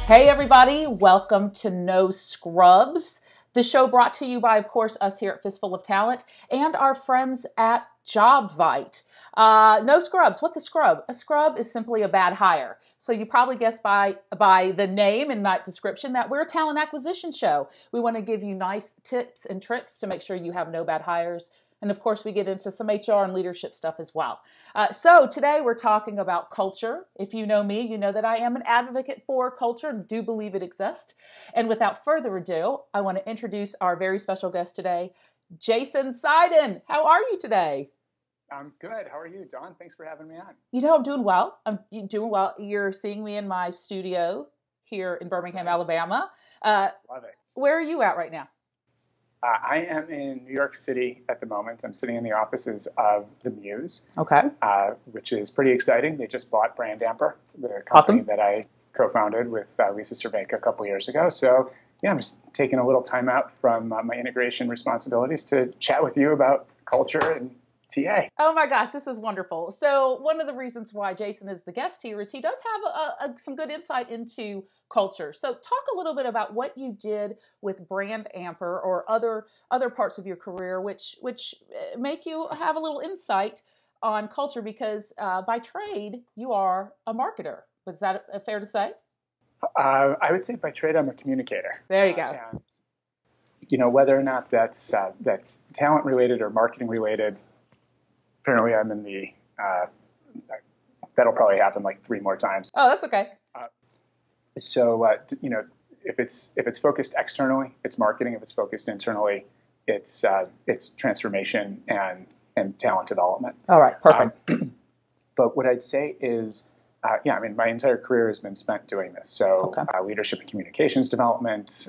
Hey everybody, welcome to No Scrubs. The show brought to you by, of course, us here at Fistful of Talent and our friends at JobVite. No scrubs. What's a scrub? A scrub is simply a bad hire. So you probably guessed by the name and that description that we're a talent acquisition show. We want to give you nice tips and tricks to make sure you have no bad hires. And of course, we get into some HR and leadership stuff as well. So today we're talking about culture. If you know me, you know that I am an advocate for culture and do believe it exists. And without further ado, I want to introduce our very special guest today, Jason Seiden. How are you today? I'm good. How are you, Dawn? Thanks for having me on. You know, I'm doing well. Doing well. You're seeing me in my studio here in Birmingham, Alabama. Love it. Where are you at right now? I am in New York City at the moment. I'm sitting in the offices of the Muse, Okay. Which is pretty exciting. They just bought Brand Amper, the company Awesome. that I co-founded with Lisa Cervenka a couple years ago. So yeah, I'm just taking a little time out from my integration responsibilities to chat with you about culture and TA. Oh my gosh, this is wonderful. So one of the reasons why Jason is the guest here is he does have some good insight into culture. So talk a little bit about what you did with Brand Amper or other parts of your career, which make you have a little insight on culture because by trade, you are a marketer. Was that fair to say? I would say by trade, I'm a communicator. There you go. And, you know, whether or not that's talent related or marketing related, apparently I'm in the, that'll probably happen like 3 more times. Oh, that's okay. You know, if it's focused externally, it's marketing. If it's focused internally, it's transformation and talent development. All right, perfect. But what I'd say is, I mean, my entire career has been spent doing this. So Okay. Leadership and communications development,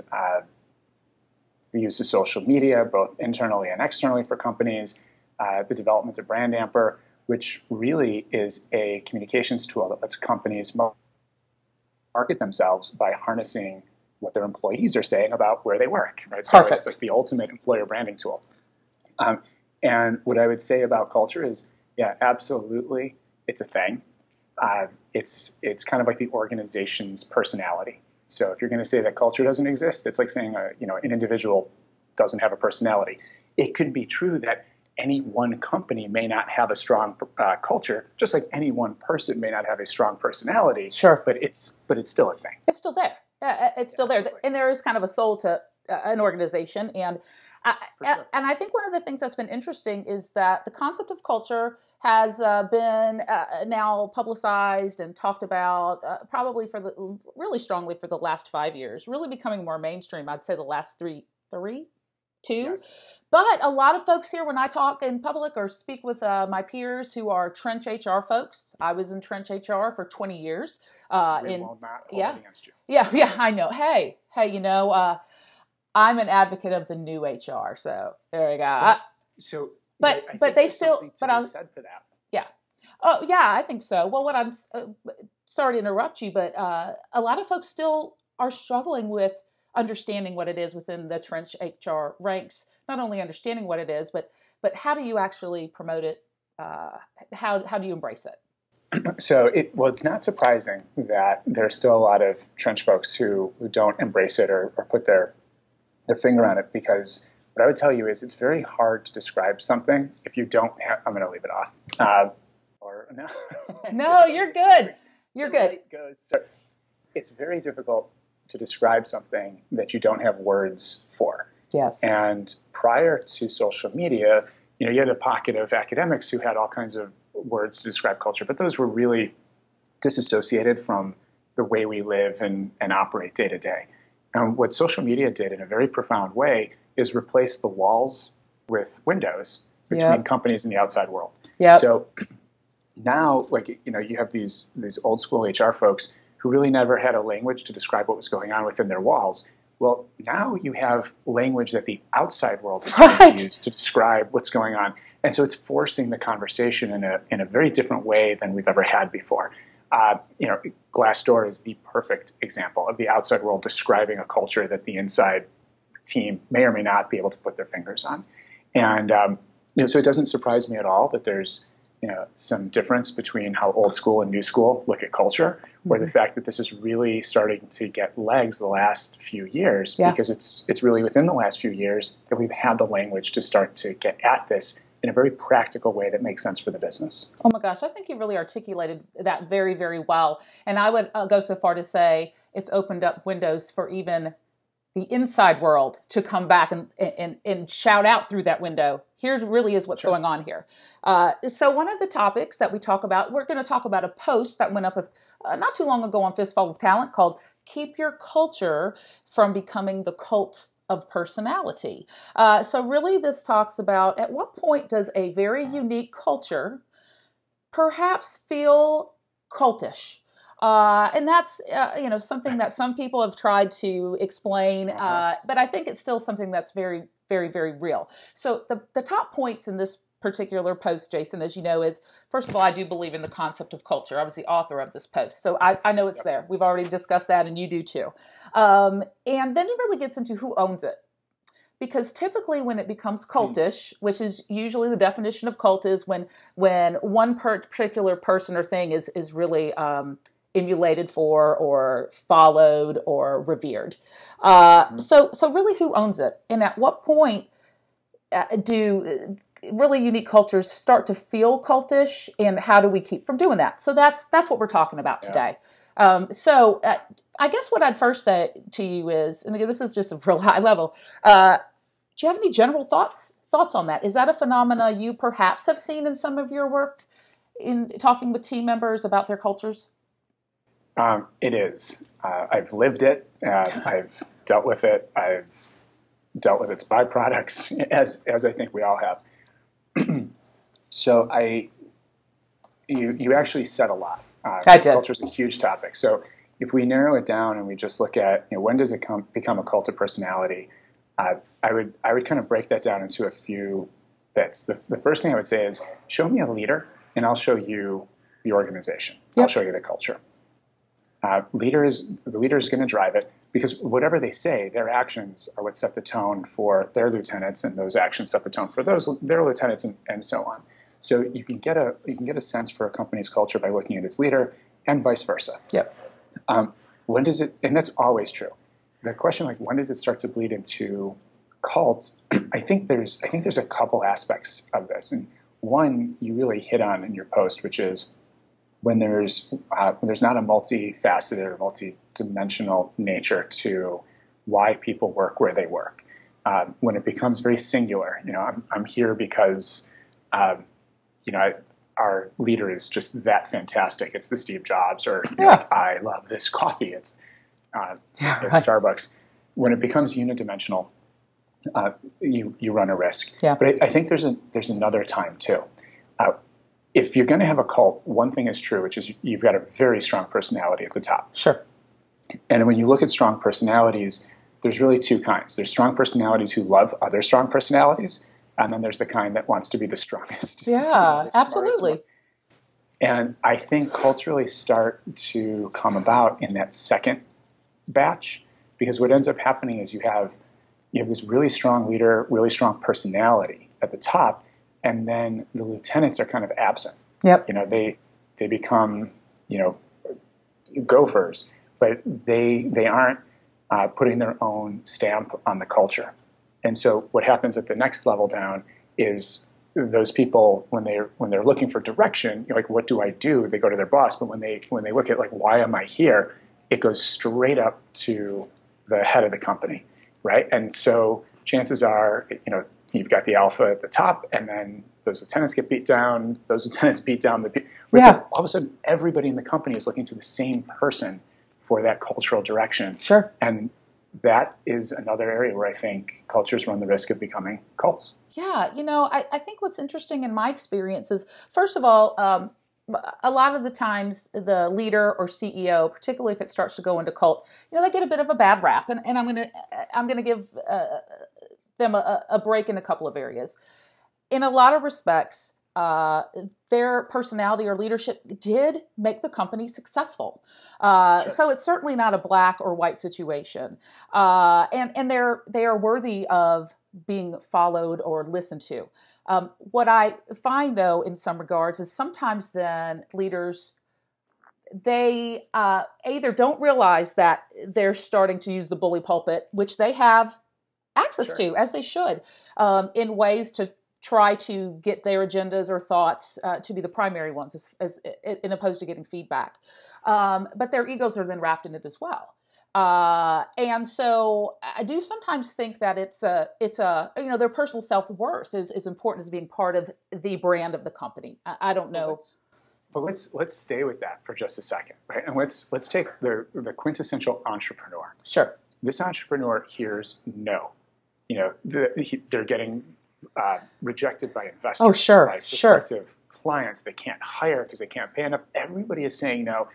the use of social media, both internally and externally for companies, the development of Brand Amper, which really is a communications tool that lets companies market themselves by harnessing what their employees are saying about where they work, right? So Perfect. it's like the ultimate employer branding tool. And what I would say about culture is, yeah, absolutely, it's a thing. It's kind of like the organization's personality. So if you're going to say that culture doesn't exist, it's like saying an individual doesn't have a personality. It could be true that any one company may not have a strong culture, just like any one person may not have a strong personality. Sure. But it's still a thing. It's still there. Yeah, it's still there. Absolutely. And there is kind of a soul to an organization. And sure. and I think one of the things that's been interesting is that the concept of culture has been now publicized and talked about probably really strongly for the last 5 years, really becoming more mainstream. I'd say the last two. Yes. But a lot of folks here, when I talk in public or speak with my peers who are trench HR folks, I was in trench HR for 20 years. We will not hold it against you. Yeah, I know. Hey, you know, I'm an advocate of the new HR. So there you go. But they still, but I said for that. Yeah. Oh, yeah, I think so. Well, what I'm sorry to interrupt you, but a lot of folks still are struggling with understanding what it is within the trench HR ranks. Not only understanding what it is, but how do you actually promote it? How do you embrace it? So it's not surprising that there's still a lot of trench folks who don't embrace it or put their finger on it, because what I would tell you is it's very hard to describe something if you don't have. I'm going to leave it off. Or no. No, you're good. You're good. It's very difficult to describe something that you don't have words for. Yes. And prior to social media, you had a pocket of academics who had all kinds of words to describe culture, but those were really disassociated from the way we live and operate day to day. And what social media did in a very profound way is replace the walls with windows between companies and the outside world. Yeah. So now, you have these old school HR folks who really never had a language to describe what was going on within their walls. Well, now you have language that the outside world is going to use to describe what's going on. And so it's forcing the conversation in a very different way than we've ever had before. Glassdoor is the perfect example of the outside world describing a culture that the inside team may or may not be able to put their fingers on. And so it doesn't surprise me at all that there's some difference between how old school and new school look at culture, or the fact that this is really starting to get legs the last few years, because it's really within the last few years that we've had the language to start to get at this in a very practical way that makes sense for the business. Oh my gosh, I think you really articulated that very, very well. And I would go so far to say it's opened up windows for even the inside world to come back and shout out through that window. Here's really is what's going on here. So one of the topics that we talk about, we're going to talk about a post that went up not too long ago on Fistful of Talent called "Keep Your Culture from Becoming the Cult of Personality." So really this talks about at what point does a very unique culture perhaps feel cultish? And that's, something that some people have tried to explain, but I think it's still something that's very, very, very real. So the top points in this particular post, Jason, as you know, is, first of all, I do believe in the concept of culture. I was the author of this post, so I know it's there. We've already discussed that, and you do too. And then it really gets into who owns it. Because typically when it becomes cultish, which is usually the definition of cult is when one particular person or thing is really emulated for or followed or revered. So really who owns it? And at what point do really unique cultures start to feel cultish, and how do we keep from doing that? So that's what we're talking about today. So I guess what I'd first say to you is, and again, this is just a real high level, do you have any general thoughts on that? Is that a phenomena you perhaps have seen in some of your work in talking with team members about their cultures? It is. I've lived it. I've dealt with it. I've dealt with its byproducts, as I think we all have. So you actually said a lot. I did. Culture is a huge topic. So if we narrow it down and we just look at when does it become a cult of personality, I would kind of break that down into a few bits. The first thing I would say is show me a leader, and I'll show you the organization. I'll show you the culture. The leader is going to drive it, because whatever they say, their actions are what set the tone for their lieutenants, and those actions set the tone for their lieutenants, and so on. So you can get a sense for a company's culture by looking at its leader, and vice versa. Yep. When does it? And that's always true. The question, when does it start to bleed into cults? I think there's a couple aspects of this, and one you really hit on in your post, which is when there's not a multifaceted or multidimensional nature to why people work where they work. When it becomes very singular, I'm here because, our leader is just that fantastic. It's the Steve Jobs, or I love this coffee. It's at Starbucks. When it becomes unidimensional, you run a risk. Yeah. But I think there's another time too. If you're going to have a cult, one thing is true, which is you've got a very strong personality at the top. Sure. And when you look at strong personalities, there's really two kinds. There's strong personalities who love other strong personalities, and then there's the kind that wants to be the strongest. Yeah, absolutely. And I think cults really start to come about in that second batch, because what ends up happening is you have this really strong leader, really strong personality at the top, and then the lieutenants are kind of absent. Yep. They become, gophers, but they aren't putting their own stamp on the culture. And so what happens at the next level down is those people, when they're looking for direction, what do I do? They go to their boss. But when they look at why am I here, it goes straight up to the head of the company, right? And so chances are, you've got the alpha at the top, and then those lieutenants get beat down. Those lieutenants beat down the people. So all of a sudden, everybody in the company is looking to the same person for that cultural direction. Sure. And that is another area where I think cultures run the risk of becoming cults. Yeah. I think what's interesting in my experience is, first of all, a lot of the times the leader or CEO, particularly if it starts to go into cult, they get a bit of a bad rap, and I'm gonna give them a break in a couple of areas. In a lot of respects, their personality or leadership did make the company successful. Sure. So it's certainly not a black or white situation, and they are worthy of being followed or listened to. What I find, though, in some regards, is sometimes then leaders, they either don't realize that they're starting to use the bully pulpit, which they have access Sure. to, as they should, in ways to try to get their agendas or thoughts to be the primary ones, as in opposed to getting feedback. But their egos are then wrapped in it as well. And so I do sometimes think that it's a their personal self-worth is important as being part of the brand of the company. I don't know. But let's stay with that for just a second, right? And let's take the quintessential entrepreneur. Sure. This entrepreneur hears no. They're getting rejected by investors. Oh, sure, by prospective clients. They can't hire because they can't pay enough. Everybody is saying no,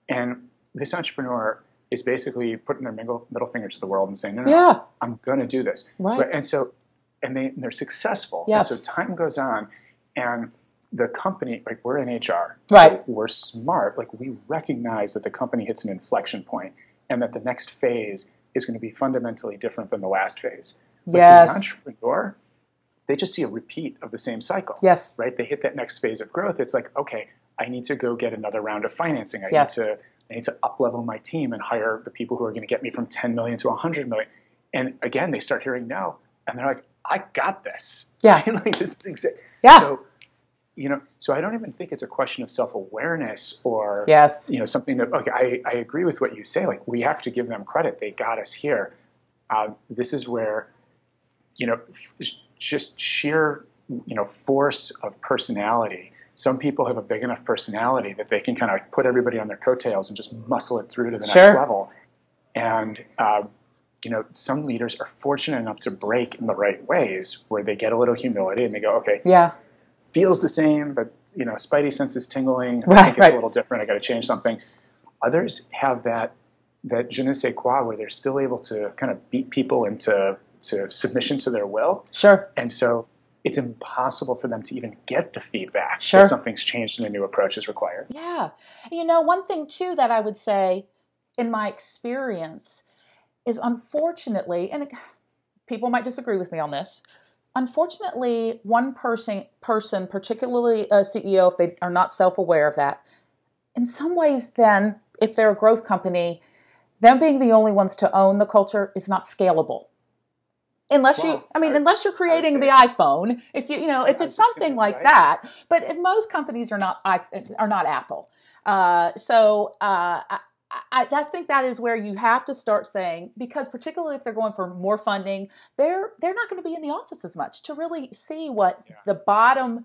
and this entrepreneur is basically putting their middle finger to the world and saying, no, I'm going to do this. Right. But, and they're successful. Yes. And so time goes on, and the company, like we're in HR, right. So we're smart. Like we recognize that the company hits an inflection point, and that the next phase is going to be fundamentally different than the last phase. But to the entrepreneur, they just see a repeat of the same cycle. Yes. Right? They hit that next phase of growth. It's like, okay, I need to go get another round of financing. I need to up-level my team and hire the people who are going to get me from 10 million to 100 million. And again, they start hearing no, and they're like, I got this. Yeah. Like, this is yeah. So I don't even think it's a question of self-awareness or, something that, okay, I agree with what you say. Like, we have to give them credit. They got us here. This is where, just sheer, force of personality. Some people have a big enough personality that they can kind of put everybody on their coattails and just muscle it through to the next level. And, some leaders are fortunate enough to break in the right ways where they get a little humility and they go, okay, feels the same, but, spidey sense is tingling. I think it's a little different. I got to change something. Others have that je ne sais quoi where they're still able to kind of beat people into submission to their will. Sure. And so it's impossible for them to even get the feedback that something's changed and a new approach is required. Yeah. One thing, too, that I would say in my experience is, unfortunately, and people might disagree with me on this, unfortunately, one person, particularly a CEO, if they are not self-aware of that, in some ways then, if they're a growth company, them being the only ones to own the culture is not scalable. Unless unless you're creating the iPhone, if if it's something like that, but if most companies are not Apple. I think that is where you have to start saying, because particularly if they're going for more funding, they're not going to be in the office as much to really see what the bottom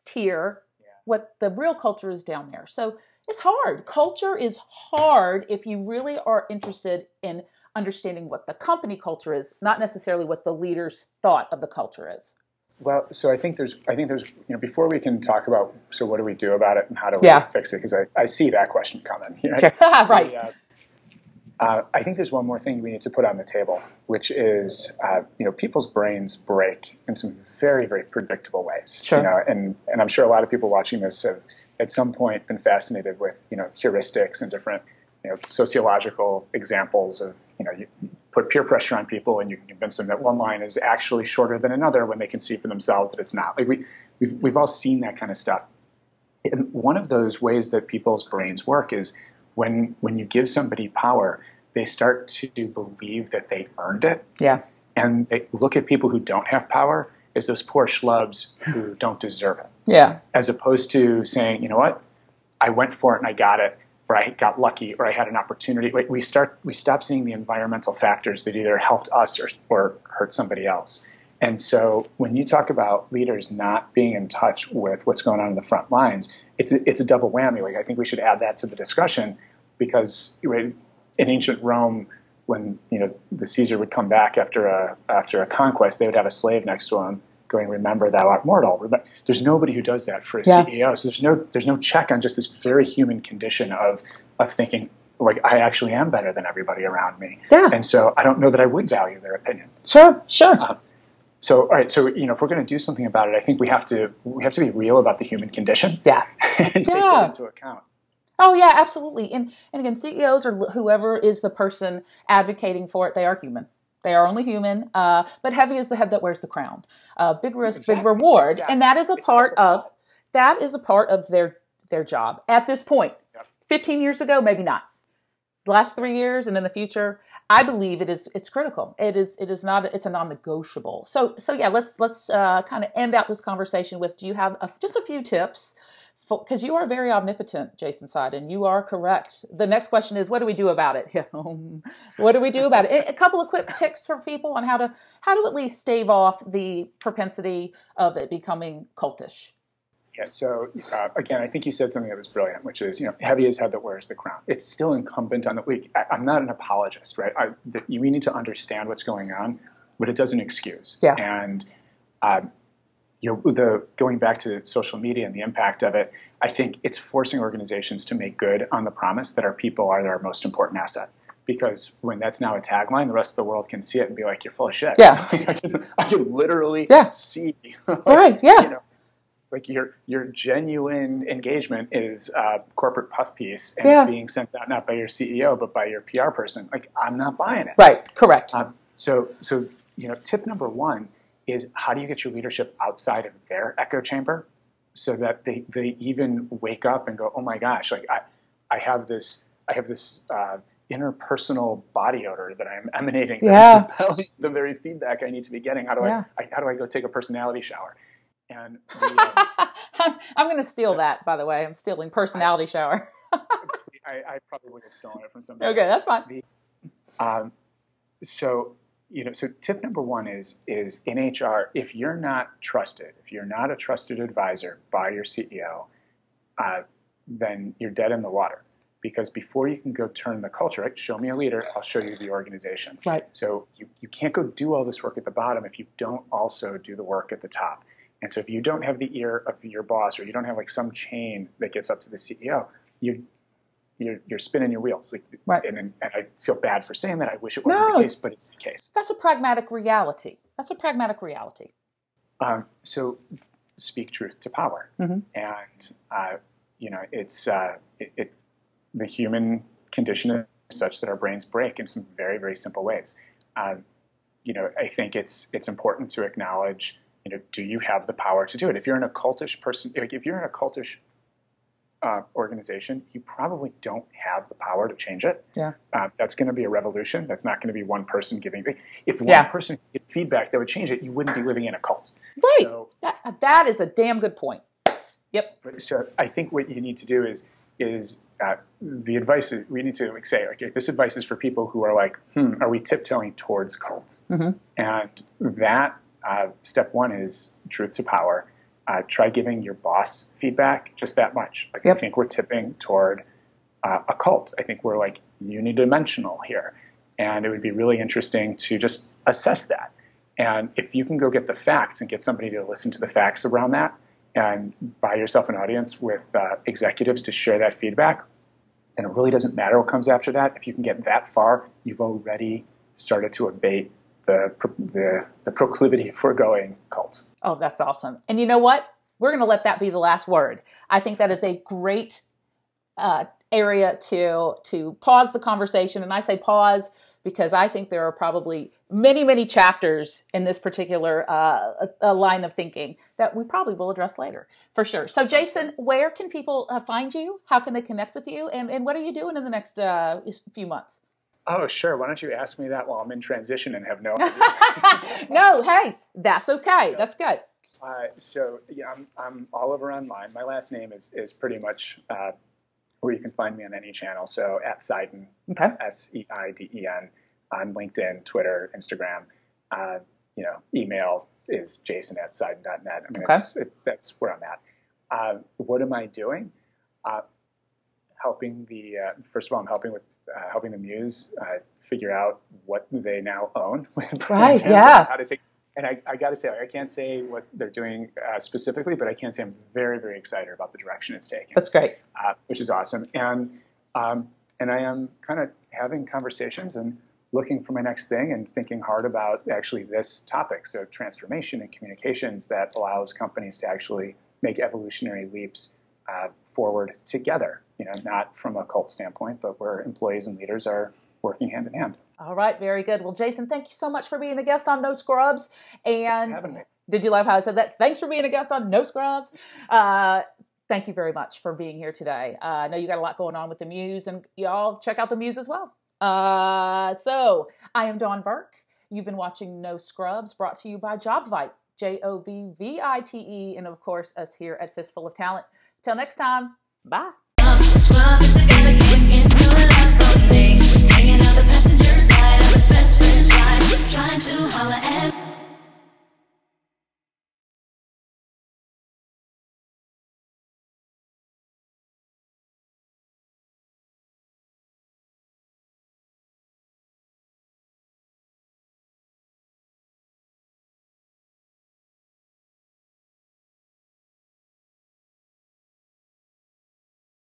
tier, what the real culture is down there. So it's hard. Culture is hard if you really are interested in understanding what the company culture is, not necessarily what the leaders thought of the culture is. Well, so I think there's before we can talk about, so what do we do about it and how do we fix it? Because I see that question coming. Right. I think there's one more thing we need to put on the table, which is, people's brains break in some very, very predictable ways. Sure. And I'm sure a lot of people watching this have at some point been fascinated with, heuristics and different, sociological examples of, you put peer pressure on people and you can convince them that one line is actually shorter than another when they can see for themselves that it's not. Like we've all seen that kind of stuff. And one of those ways that people's brains work is when you give somebody power, they start to believe that they earned it. Yeah. And they look at people who don't have power as those poor schlubs who don't deserve it. Yeah. As opposed to saying, you know what, I went for it and I got it, or I got lucky, or I had an opportunity. We stop seeing the environmental factors that either helped us or hurt somebody else. And so when you talk about leaders not being in touch with what's going on in the front lines, it's a double whammy. Like, I think we should add that to the discussion, because in ancient Rome, when the Caesar would come back after a conquest, they would have a slave next to him going, "Remember thou art mortal." There's nobody who does that for a CEO. So there's no check on just this very human condition of thinking, like, I actually am better than everybody around me. Yeah. And so I don't know that I would value their opinion. Sure. So, all right. So, if we're going to do something about it, I think we have to be real about the human condition. Yeah. And take that into account. Oh yeah, absolutely. And again, CEOs or whoever is the person advocating for it, they are human. They are only human, but heavy is the head that wears the crown. Big risk, Exactly. big reward, Exactly. and that is a part of their job at this point. Yep. 15 years ago, maybe not. The last 3 years, and in the future, I believe it's critical. It's a non-negotiable. So yeah, let's kind of end out this conversation with: do you have just a few tips? Because you are very omnipotent, Jason Seiden. You are correct. The next question is, what do we do about it? What do we do about it? A couple of quick tips for people on how to at least stave off the propensity of it becoming cultish. Yeah. So again, I think you said something that was brilliant, which is, heavy is head that wears the crown. It's still incumbent on the weak. I'm not an apologist, right? We need to understand what's going on, but it doesn't excuse. Yeah. And going back to social media and the impact of it, I think it's forcing organizations to make good on the promise that our people are their most important asset. Because when that's now a tagline, the rest of the world can see it and be like, "You're full of shit." Yeah. I can literally see. Right. Yeah. Like your genuine engagement is a corporate puff piece, and it's being sent out not by your CEO but by your PR person. Like, I'm not buying it. Right. Correct. So tip number one is, how do you get your leadership outside of their echo chamber so that they even wake up and go, "Oh my gosh, like I have this interpersonal body odor that I'm emanating. Yeah. That's the very feedback I need to be getting. How do I go take a personality shower?" And I'm going to steal that, by the way. I'm stealing personality shower. I probably would have stolen it from somebody. Okay, that's fine. So tip number one is in HR, if you're not trusted, if you're not a trusted advisor by your CEO, then you're dead in the water. Because before you can go turn the culture, right? Show me a leader, I'll show you the organization. Right. So you can't go do all this work at the bottom if you don't also do the work at the top. And so if you don't have the ear of your boss, or you don't have like some chain that gets up to the CEO, you're spinning your wheels. Like, right. And I feel bad for saying that. I wish it wasn't the case, but it's the case. That's a pragmatic reality. So speak truth to power. Mm-hmm. And it's the human condition is such that our brains break in some very, very simple ways. I think it's important to acknowledge, do you have the power to do it? If you're in a cultish person, if you're in a cultish organization, you probably don't have the power to change it. Yeah. That's going to be a revolution. That's not going to be one person giving. If one person could get feedback that would change it, you wouldn't be living in a cult. Right. So, that is a damn good point. Yep. So I think what you need to do is the advice is, we need to say, okay, this advice is for people who are like, are we tiptoeing towards cult? Mm-hmm. And that step one is truth to power. Try giving your boss feedback just that much. I think we're tipping toward a cult. I think we're like unidimensional here. And it would be really interesting to just assess that. And if you can go get the facts and get somebody to listen to the facts around that, and buy yourself an audience with executives to share that feedback, then it really doesn't matter what comes after that. If you can get that far, you've already started to abate the proclivity for going cult. Oh, that's awesome. And you know what? We're going to let that be the last word. I think that is a great area to pause the conversation. And I say pause because I think there are probably many, many chapters in this particular line of thinking that we probably will address later, for sure. So, Jason, where can people find you? How can they connect with you? And what are you doing in the next few months? Oh, sure. Why don't you ask me that while I'm in transition and have no idea? No, hey, that's okay. That's good. I'm all over online. My last name is pretty much where you can find me on any channel. So at Seiden, Seiden, on LinkedIn, Twitter, Instagram. Email is jason@seiden.net. I mean, that's where I'm at. What am I doing? Helping first of all, I'm helping the Muse figure out what they now own. Right. Yeah. How to take. And I got to say, I can't say what they're doing specifically, but I can say I'm very, very excited about the direction it's taking. That's great. Which is awesome. And I am kind of having conversations and looking for my next thing and thinking hard about actually this topic. So transformation and communications that allows companies to actually make evolutionary leaps forward together. Not from a cult standpoint, but where employees and leaders are working hand in hand. All right, very good. Well, Jason, thank you so much for being a guest on No Scrubs. And Thanks for having me. Did you love how I said that? Thanks for being a guest on No Scrubs. Thank you very much for being here today. I know you got a lot going on with the Muse, and y'all check out the Muse as well. So I am Dawn Burke. You've been watching No Scrubs, brought to you by Jobvite, Jobvite, and of course us here at Fistful of Talent. Till next time, bye.